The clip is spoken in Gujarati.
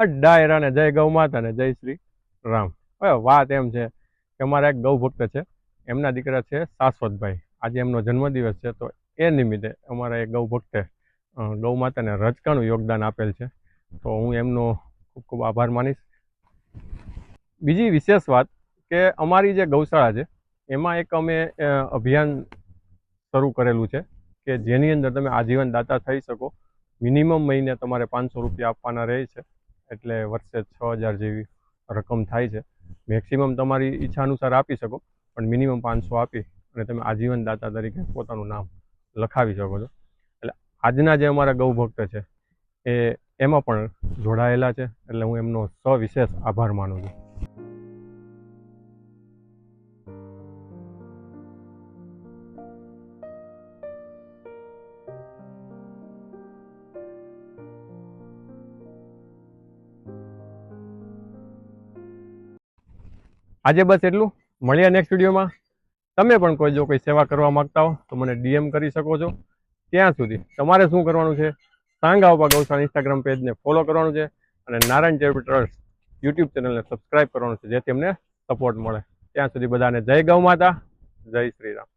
ડાયરા ને જય ગૌ માતા ને જય શ્રી રામ। હવે વાત એમ છે કે અમારા એક ગૌ ભક્ત છે, એમના દીકરા છે શાશ્વતભાઈ। આજે એમનો જન્મદિવસ છે, તો એ નિમિત્તે અમારા એક ગૌ ભક્તે ગૌ માતાને રજકાનું યોગદાન આપેલ છે, તો હું એમનો ખૂબ ખૂબ આભાર માનીશ। બીજી વિશેષ વાત કે અમારી જે ગૌશાળા છે એમાં એક અમે અભિયાન શરૂ કરેલું છે કે જેની અંદર તમે આજીવન દાતા થઈ શકો। મિનિમમ મહિને તમારે 500 રૂપિયા આપવાના રહે છે, એટલે વર્ષે 6000 જેવી રકમ થાય છે। મેક્સિમમ તમારી ઈચ્છા અનુસાર આપી શકો, પણ મિનિમમ 500 આપી અને તમે આજીવન દાતા તરીકે પોતાનું નામ લખાવી શકો છો। એટલે આજના જે અમારા ગૌ ભક્ત છે એ એમાં પણ જોડાયેલા છે, એટલે હું એમનો સવિશેષ આભાર માનું છું। આજે બસ એટલું, મળ્યા નેક્સ્ટ વિડીયોમાં। તમે પણ કોઈ જો કોઈ સેવા કરવા માંગતા હો તો મને ડીએમ કરી શકો છો। ત્યાં સુધી તમારે શું કરવાનું છે, સાંગાવપા ગૌશાળા ઇન્સ્ટાગ્રામ પેજને ફોલો કરવાનું છે અને નારાયણ ચેરિટેબલ ટ્રસ્ટ યુટ્યુબ ચેનલને સબસ્ક્રાઇબ કરવાનું છે, જેથી અમને સપોર્ટ મળે। ત્યાં સુધી બધાને જય ગૌ માતા, જય શ્રી રામ।